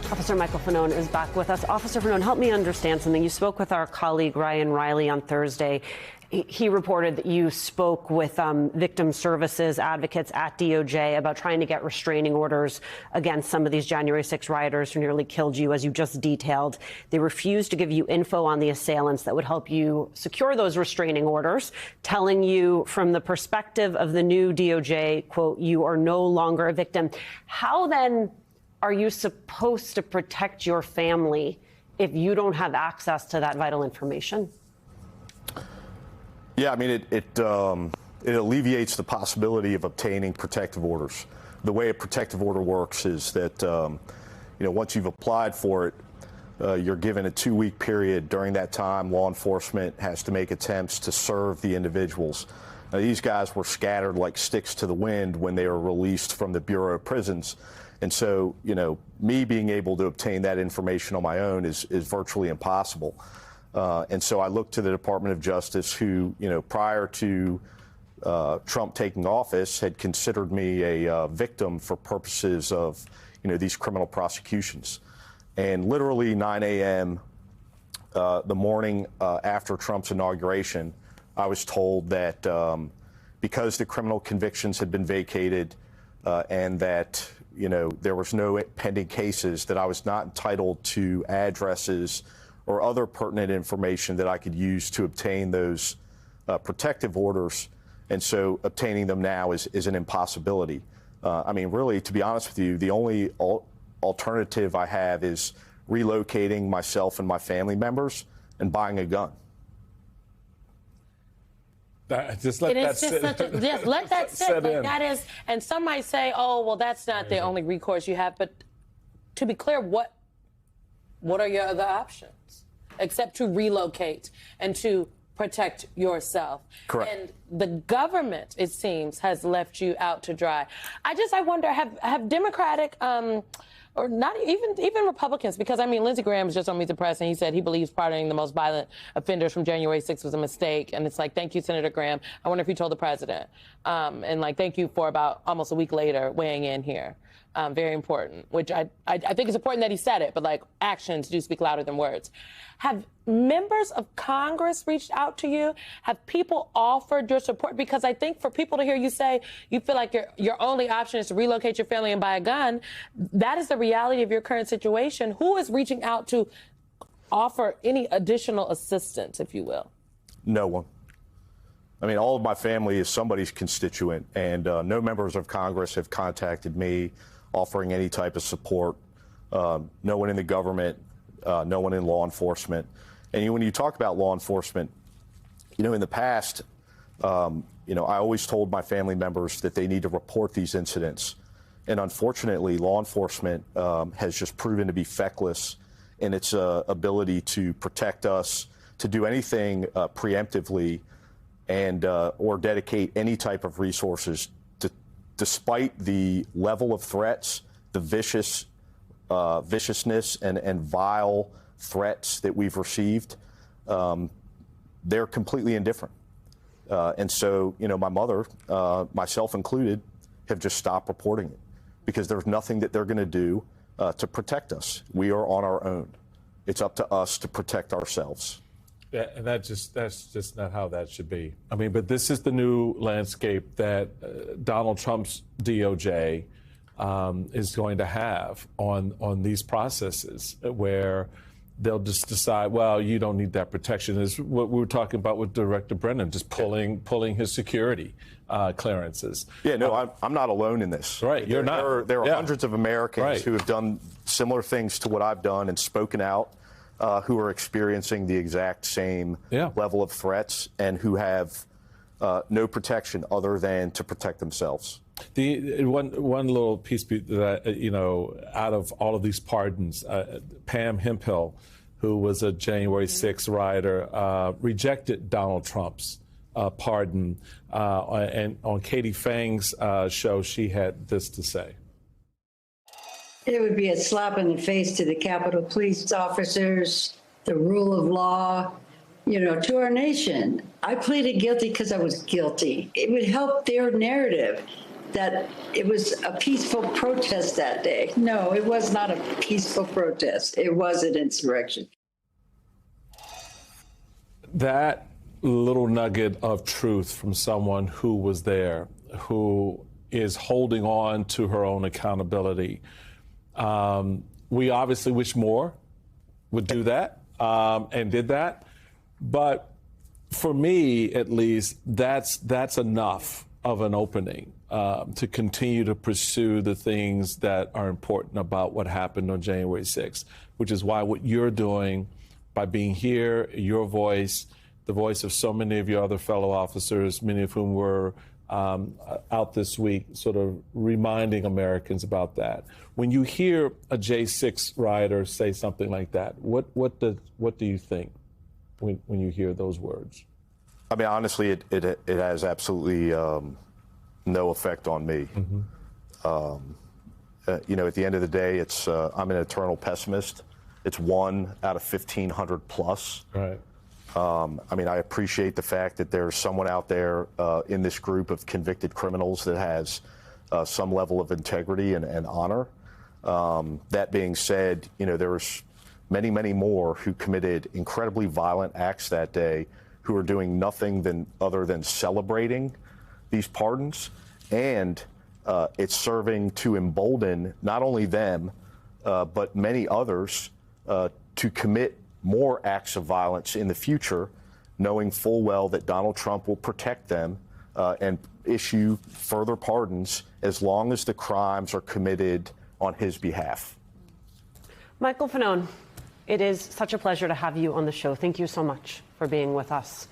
Officer Michael Fanone is back with us. Officer Fanone, help me understand something. You spoke with our colleague Ryan Riley on Thursday. He reported that you spoke with victim services advocates at DOJ about trying to get restraining orders against some of these January 6 rioters who nearly killed you, as you just detailed. They refused to give you info on the assailants that would help you secure those restraining orders, telling you from the perspective of the new DOJ, quote, you are no longer a victim. How then are you supposed to protect your family if you don't have access to that vital information? Yeah, I mean, it alleviates the possibility of obtaining protective orders. The way a protective order works is that, once you've applied for it, you're given a 2-week period. During that time, law enforcement has to make attempts to serve the individuals. Now, these guys were scattered like sticks to the wind when they were released from the Bureau of Prisons. And so, me being able to obtain that information on my own is virtually impossible. And so I looked to the Department of Justice, who, prior to Trump taking office, had considered me a victim for purposes of, these criminal prosecutions. And literally 9 a.m. The morning after Trump's inauguration, I was told that because the criminal convictions had been vacated and that, there was no pending cases, that I was not entitled to addresses or other pertinent information that I could use to obtain those protective orders. And so obtaining them now is an impossibility. Really, to be honest with you, the only alternative I have is relocating myself and my family members and buying a gun. Just let that sit. Let that sit. Like that is, and some might say, oh, well, that's not the only recourse you have. But to be clear, what are your other options except to relocate and to protect yourself? Correct. And the government, it seems, has left you out to dry. I wonder, have Democratic or not even Republicans, because Lindsey Graham was just on Meet the Press and he said he believes pardoning the most violent offenders from January 6th was a mistake. And it's like, thank you, Senator Graham. I wonder if he told the president. Thank you for about almost a week later weighing in here. Very important, which I think it's important that he said it, but actions do speak louder than words. Have members of Congress reached out to you? Have people offered your support? Because I think for people to hear you say you feel like your only option is to relocate your family and buy a gun, that is the reality of your current situation. Who is reaching out to offer any additional assistance, if you will? No one. All of my family is somebody's constituent, and no members of Congress have contacted me offering any type of support. No one in the government, no one in law enforcement. And when you talk about law enforcement, in the past, I always told my family members that they need to report these incidents. And unfortunately, law enforcement has just proven to be feckless in its ability to protect us, to do anything preemptively, and or dedicate any type of resources despite the level of threats, the viciousness and vile threats that we've received. They're completely indifferent. And so, my mother, myself included, have just stopped reporting it because there's nothing that they're going to do to protect us. We are on our own. It's up to us to protect ourselves. Yeah, and that's just not how that should be. But this is the new landscape that Donald Trump's DOJ is going to have on these processes, where they'll just decide, well, you don't need that protection. Is what we were talking about with Director Brennan, just pulling his security clearances. Yeah, no, I'm not alone in this. Right, you're not. There are hundreds of Americans who have done similar things to what I've done and spoken out. Who are experiencing the exact same level of threats and who have no protection other than to protect themselves. The one little piece that out of all of these pardons, Pam Hemphill, who was a January 6th rioter, rejected Donald Trump's pardon, and on Katie Fang's show, she had this to say. It would be a slap in the face to the Capitol Police officers, the rule of law, to our nation. I pleaded guilty because I was guilty. It would help their narrative. that it was a peaceful protest that day. No, it was not a peaceful protest. It was an insurrection. That little nugget of truth from someone who was there, who is holding on to her own accountability. We obviously wish more would do that and did that. But for me, at least, that's enough of an opening to continue to pursue the things that are important about what happened on January 6th, which is why what you're doing by being here, your voice, the voice of so many of your other fellow officers, many of whom were out this week, sort of reminding Americans about that. When you hear a J6 rioter say something like that, what do you think when you hear those words? I mean, honestly, it has absolutely no effect on me. You know, at the end of the day, it's I'm an eternal pessimist. It's 1 out of 1,500 plus. Right. I mean, I appreciate the fact that there's someone out there in this group of convicted criminals that has some level of integrity and honor. That being said, you know, there was many, many more who committed incredibly violent acts that day who are doing nothing other than celebrating these pardons. And it's serving to embolden not only them, but many others to commit more acts of violence in the future, knowing full well that Donald Trump will protect them and issue further pardons as long as the crimes are committed on his behalf. Michael Fanone, it is such a pleasure to have you on the show. Thank you so much for being with us.